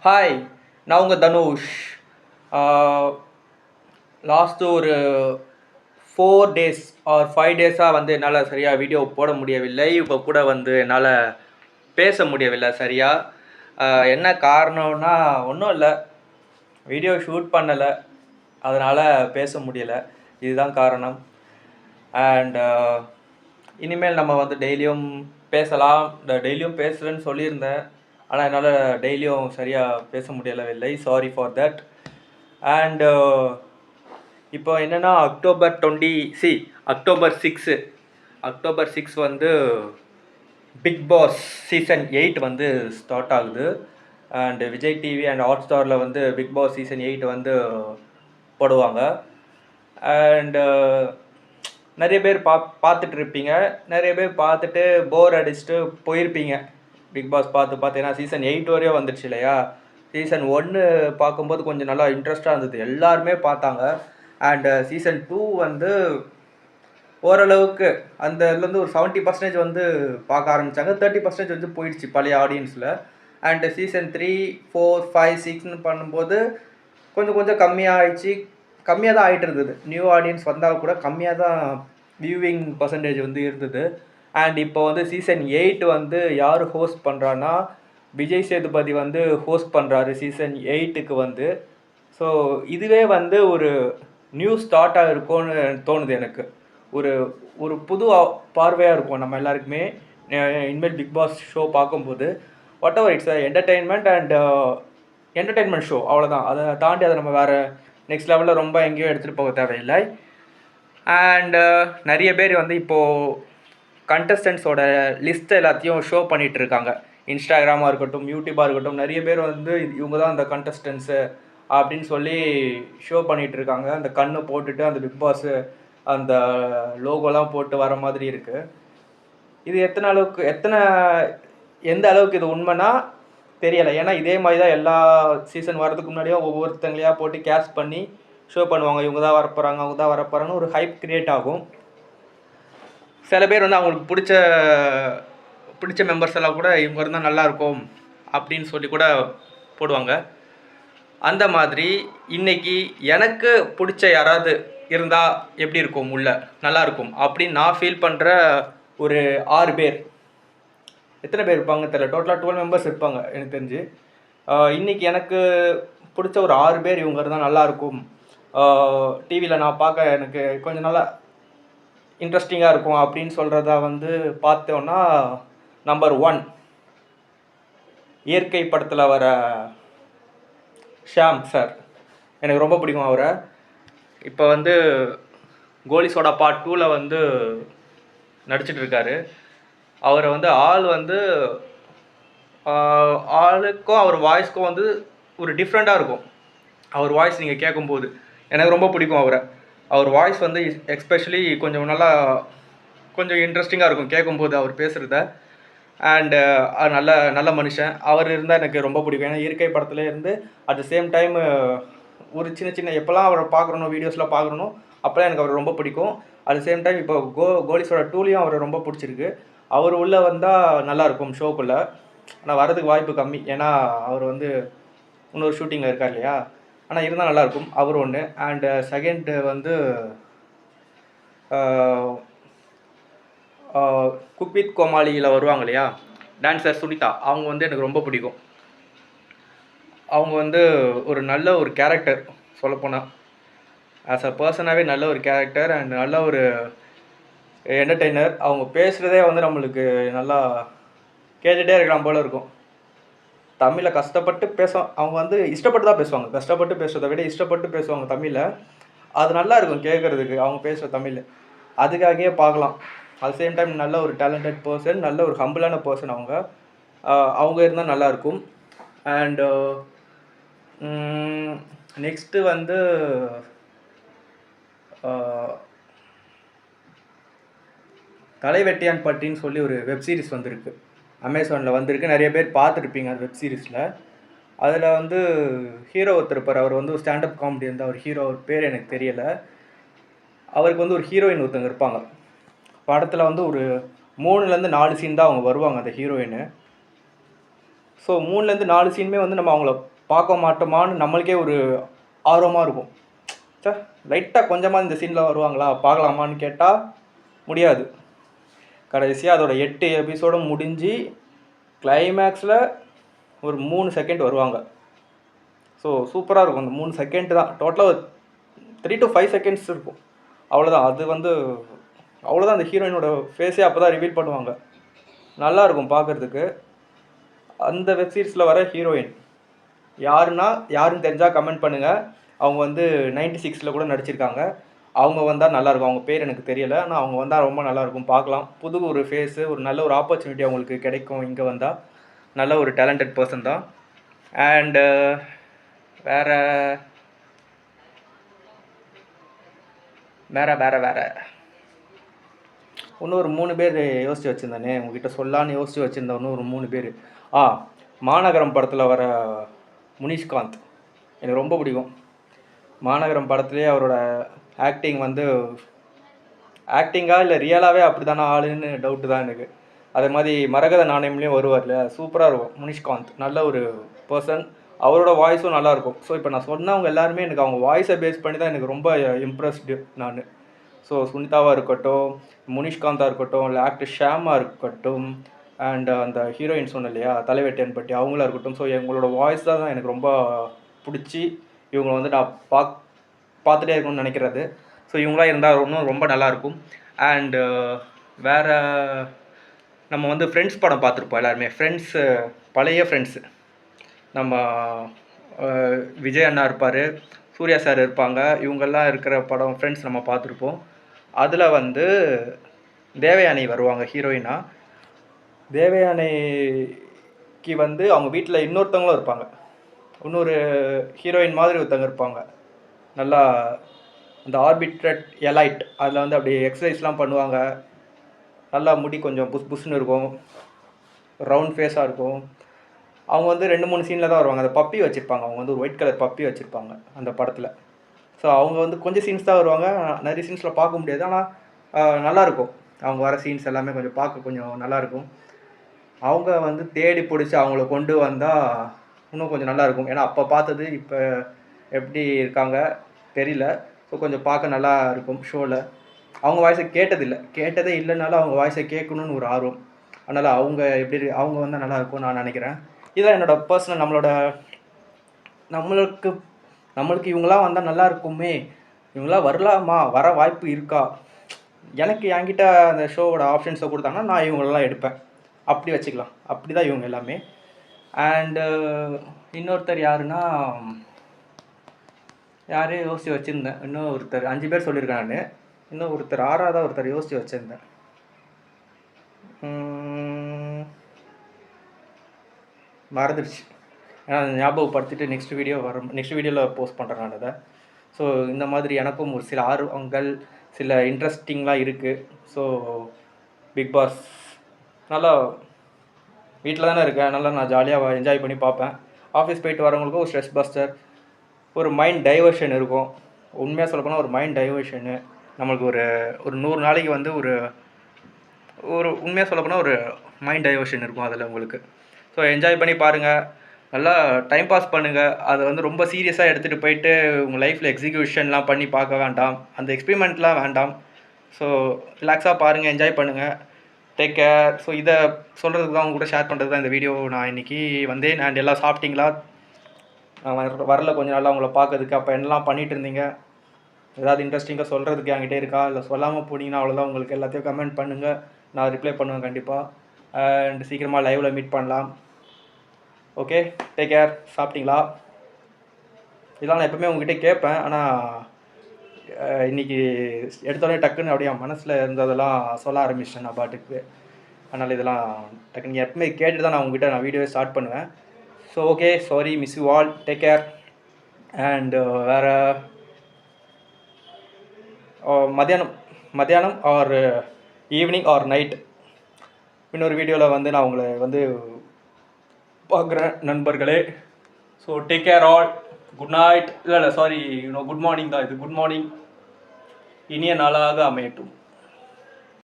Hi, நான் உங்கள் Dhanush. Last ஒரு 4 டேஸ் ஆர் 5 டேஸாக வந்து என்னால் சரியாக வீடியோ போட முடியவில்லை. உங்கள் கூட வந்து என்னால் பேச முடியவில்லை சரியாக. என்ன காரணம்னா ஒன்றும் இல்லை, வீடியோ ஷூட் பண்ணலை, அதனால் பேச முடியலை. இதுதான் காரணம். அண்ட் இனிமேல் நம்ம வந்து டெய்லியும் பேசலாம். டெய்லியும் பேசுகிறேன்னு சொல்லியிருந்தேன், ஆனால் என்னால் டெய்லியும் சரியாக பேச முடியவில்லை. Sorry for that. அண்டு இப்போ என்னென்னா அக்டோபர் 6 வந்து பிக் பாஸ் சீசன் 8 வந்து ஸ்டார்ட் ஆகுது. And Vijay TV and hot ஸ்டாரில் வந்து பிக் பாஸ் சீசன் 8 வந்து போடுவாங்க. அண்டு நிறைய பேர் பார்த்துட்டு இருப்பீங்க. நிறைய பேர் பார்த்துட்டு போர் அடிச்சுட்டு போயிருப்பீங்க பிக் பாஸ் பார்த்து. ஏன்னா சீசன் 8 வரையும் வந்துடுச்சு இல்லையா. சீசன் 1 பார்க்கும்போது கொஞ்சம் நல்லா இன்ட்ரெஸ்டாக இருந்தது, எல்லாருமே பார்த்தாங்க. அண்ட் சீசன் 2 வந்து ஓரளவுக்கு அந்த இதுலேருந்து ஒரு 70% வந்து பார்க்க ஆரம்பித்தாங்க. 30% வந்து போயிடுச்சு பழைய ஆடியன்ஸில். அண்டு சீசன் 3, 4, 5, 6ன்னு பண்ணும்போது கொஞ்சம் கம்மியாக தான் ஆகிட்டு இருந்தது. நியூ ஆடியன்ஸ் வந்தால் கூட கம்மியாக தான் வியூவிங் பர்சன்டேஜ் வந்து இருந்தது. அண்ட் இப்போ வந்து சீசன் 8 வந்து யார் ஹோஸ்ட் பண்ணுறான்னா விஜய் சேதுபதி வந்து ஹோஸ்ட் பண்ணுறாரு சீசன் 8க்கு வந்து. ஸோ இதுவே வந்து ஒரு நியூ ஸ்டார்ட்டாக இருக்கும்னு தோணுது எனக்கு. ஒரு புது பார்வையாக இருக்கும் நம்ம எல்லாருக்குமே இனிமேல் பிக் பாஸ் ஷோ பார்க்கும்போது. What ever it's entertainment show, அவ்வளோதான். அதை தாண்டி அதை நம்ம வேறு நெக்ஸ்ட் லெவலில் ரொம்ப எங்கேயோ எடுத்துகிட்டு போக தேவையில்லை. அண்டு நிறைய பேர் வந்து இப்போது கண்டஸ்டன்ஸோட லிஸ்ட் எல்லாத்தையும் ஷோ பண்ணிகிட்ருக்காங்க. இன்ஸ்டாகிராமாக இருக்கட்டும், யூடியூபாக இருக்கட்டும், நிறைய பேர் வந்து இவங்க தான் அந்த கண்டஸ்டன்ஸு அப்படின்னு சொல்லி ஷோ பண்ணிகிட்ருக்காங்க. அந்த கண்ணு போட்டுட்டு அந்த பிக் பாஸு அந்த லோகோலாம் போட்டு வர மாதிரி இருக்குது. இது எந்த அளவுக்கு இது உண்மைனா தெரியலை. ஏன்னா இதே மாதிரி தான் எல்லா சீசன் வரதுக்கு முன்னாடியும் ஒவ்வொருத்தங்களையாக போட்டு கேஸ்ட் பண்ணி ஷோ பண்ணுவாங்க. இவங்க தான் வரப்போகிறாங்க, அவங்க தான் வரப்போகிறாங்கன்னு ஒரு ஹைப் க்ரியேட் ஆகும். சில பேர் வந்து அவங்களுக்கு பிடிச்ச மெம்பர்ஸ் எல்லாம் கூட இவங்க இருந்தால் நல்லாயிருக்கும் அப்படின்னு சொல்லி கூட போடுவாங்க. அந்த மாதிரி இன்றைக்கி எனக்கு பிடிச்ச யாராவது இருந்தால் எப்படி இருக்கும், நல்லாயிருக்கும் அப்படின்னு நான் ஃபீல் பண்ணுற ஒரு 6 பேர். எத்தனை பேர் இருப்பாங்க தெரியல, டோட்டலாக 12 மெம்பர்ஸ் இருப்பாங்க எனக்கு தெரிஞ்சு. இன்றைக்கி எனக்கு பிடிச்ச ஒரு 6 பேர் இவங்க இருந்தால் நல்லாயிருக்கும், டிவியில் நான் பார்க்க எனக்கு கொஞ்சம் நல்லா இன்ட்ரெஸ்டிங்காக இருக்கும் அப்படின்னு சொல்கிறத வந்து பார்த்தோன்னா, நம்பர் 1 இயற்கை படத்தில் வர ஷாம் சார். எனக்கு ரொம்ப பிடிக்கும் அவரை. இப்போ வந்து கோலி சோடா பார்ட் 2ல் வந்து நடிச்சிட்ருக்காரு. அவரை வந்து ஆளுக்கும் அவர் வாய்ஸ்க்கும் வந்து ஒரு டிஃப்ரெண்ட்டாக இருக்கும். அவர் வாய்ஸ் நீங்கள் கேட்கும்போது எனக்கு ரொம்ப பிடிக்கும் அவரை. அவர் வாய்ஸ் வந்து எஸ்பெஷலி கொஞ்சம் இன்ட்ரெஸ்டிங்காக இருக்கும் கேட்கும்போது அவர் பேசுகிறத. அண்டு நல்ல மனுஷன் அவர் இருந்தால் எனக்கு ரொம்ப பிடிக்கும். ஏன்னா இயற்கை படத்துல இருந்து அட் த சேம் டைம் ஒரு சின்ன எப்போல்லாம் அவரை பார்க்குறனோ, வீடியோஸ்லாம் பார்க்குறனோ, அப்போலாம் எனக்கு அவர் ரொம்ப பிடிக்கும். அட் த சேம் டைம் இப்போ கோலிஸோட 2லையும் அவரை ரொம்ப பிடிச்சிருக்கு. அவர் உள்ளே வந்தால் நல்லாயிருக்கும் ஷோக்குள்ளே. ஆனால் வரதுக்கு வாய்ப்பு கம்மி, ஏன்னா அவர் வந்து இன்னொரு ஷூட்டிங்கில் இருக்கார் இல்லையா. ஆனால் இருந்தால் நல்லாயிருக்கும். அவர் ஒன்று. அண்டு செகண்டு வந்து குக் வித் கோமாளியில் வருவாங்க இல்லையா, டான்ஸர் சுனிதா. அவங்க வந்து எனக்கு ரொம்ப பிடிக்கும். அவங்க வந்து ஒரு நல்ல ஒரு கேரக்டர், சொல்லப்போனால் ஆஸ் அ பர்சனாகவே நல்ல ஒரு கேரக்டர் அண்ட் நல்ல ஒரு என்டர்டெய்னர். அவங்க பேசுகிறதே வந்து நம்மளுக்கு நல்லா கேட்டுகிட்டே இருக்கலாம் போல் இருக்கும். தமிழில் கஷ்டப்பட்டு அவங்க வந்து இஷ்டப்பட்டு தான் பேசுவாங்க. கஷ்டப்பட்டு பேசுகிறத விட இஷ்டப்பட்டு பேசுவாங்க தமிழில். அது நல்லா இருக்கும் கேட்குறதுக்கு அவங்க பேசுகிற தமிழ். அதுக்காகவே பார்க்கலாம். அட் சேம் டைம் நல்ல ஒரு டேலண்டட் பர்சன், நல்ல ஒரு ஹம்பிளான பர்சன். அவங்க இருந்தால் நல்லாயிருக்கும். அண்டு நெக்ஸ்ட்டு வந்து தலைவெட்டியான் பட்டின்னு சொல்லி ஒரு வெப்சீரிஸ் வந்திருக்கு, அமேசானில் வந்திருக்கு. நிறைய பேர் பார்த்துருப்பீங்க அந்த வெப்சீரிஸில். அதில் வந்து ஹீரோ ஒருத்தர் இருப்பார். அவர் வந்து ஒரு ஸ்டாண்டப் காமெடி இருந்தால் அவர் ஹீரோ, அவர் பேர் எனக்கு தெரியலை. அவருக்கு வந்து ஒரு ஹீரோயின் ஒருத்தங்க இருப்பாங்க. படத்தில் வந்து ஒரு 3லேருந்து 4 சீன் தான் அவங்க வருவாங்க, அந்த ஹீரோயின். ஸோ 3லேருந்து 4 சீனுமே வந்து நம்ம அவங்கள பார்க்க மாட்டோமான்னு நம்மளுக்கே ஒரு ஆர்வமாக இருக்கும். சார் லைட்டாக கொஞ்சமாக இந்த சீனில் வருவாங்களா பார்க்கலாமான்னு கேட்டால் முடியாது. கடைசியாக அதோட 8 எபிசோடும் முடிஞ்சு கிளைமேக்ஸில் ஒரு 3 செகண்ட் வருவாங்க. ஸோ சூப்பராக இருக்கும். அந்த 3 செகண்ட் தான் டோட்டலாக 3 to 5 செகண்ட்ஸ் இருக்கும். அவ்வளோதான். அது வந்து அவ்வளோதான். அந்த ஹீரோயினோட ஃபேஸே அப்போ தான் ரிவீல் பண்ணுவாங்க. நல்லாயிருக்கும் பார்க்குறதுக்கு. அந்த வெப் சீரிஸில் வர ஹீரோயின் யாருன்னு தெரிஞ்சால் கமெண்ட் பண்ணுங்கள். அவங்க வந்து 96ல் கூட நடிச்சிருக்காங்க. அவங்க வந்தால் நல்லாயிருக்கும். அவங்க பேர் எனக்கு தெரியலை, ஆனால் அவங்க வந்தால் ரொம்ப நல்லாயிருக்கும். பார்க்கலாம். புது ஒரு ஃபேஸு, ஒரு நல்ல ஒரு ஆப்பர்ச்சுனிட்டி அவங்களுக்கு கிடைக்கும். இங்கே வந்தால் நல்ல ஒரு டேலண்டட் பர்சன் தான். அண்டு வேறு இன்னொரு 3 பேர் யோசித்து வச்சுருந்தானே, உங்ககிட்ட சொல்லான்னு யோசித்து வச்சுருந்தேன். இன்னொரு 3 பேர். மாநகரம் படத்தில் வர முனிஷ்காந்த் எனக்கு ரொம்ப பிடிக்கும். மாநகரம் படத்துலேயே அவரோட ஆக்டிங் வந்து ஆக்டிங்காக இல்லை ரியலாகவே அப்படி தானே ஆளுன்னு டவுட்டு தான் எனக்கு. அதே மாதிரி மரகத நாணயம்லேயும் வருவார்ல, சூப்பராக இருக்கும் முனிஷ்காந்த். நல்ல ஒரு பர்சன். அவரோட வாய்ஸும் நல்லாயிருக்கும். ஸோ இப்போ நான் சொன்னவங்க எல்லாருமே எனக்கு அவங்க வாய்ஸை பேஸ் பண்ணி தான் எனக்கு ரொம்ப இம்ப்ரெஸ்டு நான். ஸோ சுனிதாவாக இருக்கட்டும், முனிஷ்காந்தாக இருக்கட்டும், இல்லை ஆக்டர் ஷாமாக இருக்கட்டும், அண்ட் அந்த ஹீரோயின் சொன்ன இல்லையா தலைவெட்டியன் பற்றி, அவங்களா இருக்கட்டும். ஸோ இவங்களோட வாய்ஸ் தான் எனக்கு ரொம்ப பிடிச்சி இவங்களை வந்து நான் பார்த்துட்டே இருக்கணும்னு நினைக்கிறது. ஸோ இவங்களாம் இருந்தால் இன்னும் ரொம்ப நல்லாயிருக்கும். அண்டு வேறு நம்ம வந்து ஃப்ரெண்ட்ஸ் படம் பார்த்துருப்போம் எல்லாருமே. ஃப்ரெண்ட்ஸு, பழைய ஃப்ரெண்ட்ஸு, நம்ம விஜய் அண்ணா இருப்பார், சூர்யா சார் இருப்பாங்க, இவங்கெல்லாம் இருக்கிற படம் ஃப்ரெண்ட்ஸ் நம்ம பார்த்துருப்போம். அதில் வந்து தேவயானி வருவாங்க ஹீரோயினாக. தேவயானிக்கு வந்து அவங்க வீட்டில் இன்னொருத்தவங்களும் இருப்பாங்க. இன்னொரு ஹீரோயின் மாதிரி ஒருத்தவங்க இருப்பாங்க. நல்லா அந்த ஆர்பிட்ரட் எலைட் அதில் வந்து அப்படி எக்ஸசைஸ்லாம் பண்ணுவாங்க. நல்லா முடி கொஞ்சம் புஷ்னு இருக்கும், ரவுண்ட் ஃபேஸாக இருக்கும். அவங்க வந்து 2-3 சீனில் தான் வருவாங்க. அந்த பப்பி வச்சுருப்பாங்க. அவங்க வந்து ஒரு ஒயிட் கலர் பப்பி வச்சுருப்பாங்க அந்த படத்தில். ஸோ அவங்க வந்து கொஞ்சம் சீன்ஸ் தான் வருவாங்க. நிறைய சீன்ஸில் பார்க்க முடியாது, ஆனால் நல்லாயிருக்கும். அவங்க வர சீன்ஸ் எல்லாமே கொஞ்சம் பார்க்க கொஞ்சம் நல்லாயிருக்கும். அவங்க வந்து தேடி பிடிச்சி அவங்கள கொண்டு வந்தால் இன்னும் கொஞ்சம் நல்லாயிருக்கும். ஏன்னா அப்போ பார்த்தது இப்போ எப்படி இருக்காங்க தெரியல. ஸோ கொஞ்சம் பார்க்க நல்லா இருக்கும் ஷோவில். அவங்க வாய்ஸை கேட்டதே இல்லைனாலும் அவங்க வாய்ஸை கேட்கணுன்னு ஒரு ஆர்வம். அதனால் அவங்க அவங்க வந்தால் நல்லாயிருக்கும் நான் நினைக்கிறேன். இதுதான் என்னோடய பர்சனல். நம்மளுக்கு இவங்களாம் வந்தால் நல்லா இருக்குமே, இவங்களாம் வரலாமா, வர வாய்ப்பு இருக்கா, எனக்கு என்கிட்ட அந்த ஷோவோட ஆப்ஷன்ஸை கொடுத்தாங்கன்னா நான் இவங்களெல்லாம் எடுப்பேன். அப்படி வச்சுக்கலாம். அப்படி தான் இவங்க எல்லாமே. அண்டு இன்னொருத்தர் யாருன்னா, யாரையும் யோசித்து வச்சுருந்தேன். இன்னும் ஒருத்தர் 5 பேர் சொல்லியிருக்கேன் நான். இன்னும் ஒருத்தர் 6ஆவதாக ஒருத்தர் யோசித்து வச்சுருந்தேன். மறந்துடுச்சு. ஏன்னா ஞாபகப்படுத்திட்டு நெக்ஸ்ட் வீடியோவில் போஸ்ட் பண்ணுறேன் நான் அதை. ஸோ இந்த மாதிரி எனக்கும் ஒரு சில ஆர்வங்கள், சில இன்ட்ரெஸ்டிங்லாம் இருக்குது. ஸோ பிக் பாஸ் நல்லா வீட்டில் தானே இருக்கேன், நல்லா நான் ஜாலியாக என்ஜாய் பண்ணி பார்ப்பேன். ஆஃபீஸ் போயிட்டு வரவங்களுக்கும் ஒரு ஸ்ட்ரெஸ் பஸ்டர், ஒரு மைண்ட் டைவர்ஷன் இருக்கும். உண்மையாக சொல்லப்போனால் ஒரு மைண்ட் டைவர்ஷனு நம்மளுக்கு ஒரு 100 நாளைக்கு வந்து ஒரு உண்மையாக சொல்லப்போனால் ஒரு மைண்ட் டைவர்ஷன் இருக்கும் அதில் உங்களுக்கு. ஸோ என்ஜாய் பண்ணி பாருங்கள், நல்லா டைம் பாஸ் பண்ணுங்கள். அதை வந்து ரொம்ப சீரியஸாக எடுத்துகிட்டு போயிட்டு உங்கள் லைஃப்பில் எக்ஸிக்யூஷன்லாம் பண்ணி பார்க்க வேண்டாம், அந்த எக்ஸ்பெரிமெண்ட்லாம் வேண்டாம். ஸோ ரிலாக்ஸாக பாருங்கள், என்ஜாய் பண்ணுங்கள், டேக் கேர். ஸோ இதை சொல்கிறதுக்கு தான் உங்க கூட ஷேர் பண்ணுறது தான் இந்த வீடியோ நான் இன்றைக்கி வந்தேன். அண்ட் எல்லாம் சாப்பிட்டீங்களா? வரல கொஞ்ச நாள் அவங்கள பார்க்கறதுக்கு. அப்போ என்னெல்லாம் பண்ணிகிட்டு இருந்தீங்க, ஏதாவது இன்ட்ரெஸ்டிங்காக சொல்கிறதுக்கு என்கிட்ட இருக்கா, இல்லை சொல்லாமல் போனீங்கன்னா அவ்வளோதான். உங்களுக்கு எல்லாத்தையும் கமெண்ட் பண்ணுங்கள், நான் ரிப்ளை பண்ணுவேன் கண்டிப்பாக. அண்ட் சீக்கிரமாக லைவில் மீட் பண்ணலாம். Okay, take care. சாப்பிட்டீங்களா? இதெல்லாம் நான் எப்பவுமே உங்ககிட்ட கேட்பேன், ஆனால் இன்றைக்கி எடுத்தோடனே டக்குன்னு அப்படியே மனசில் இருந்ததெல்லாம் சொல்ல ஆரம்பிச்சிட்டேன் நான் பாட்டுக்கு. அதனால் இதெல்லாம் டக்குன்னு எப்பவுமே கேட்டுட்டு தான் நான் உங்ககிட்ட வீடியோவே ஸ்டார்ட் பண்ணுவேன். So okay, sorry, miss you all, take care. And வேறு மத்தியானம் ஆர் ஈவினிங் ஆர் நைட் இன்னொரு வீடியோவில் வந்து நான் உங்களை வந்து பார்க்குறேன் நண்பர்களே. So take care all. Good night. இல்லை சாரி, குட் மார்னிங் தான் இது. Good morning. இனிய நாளாக அமையட்டும்.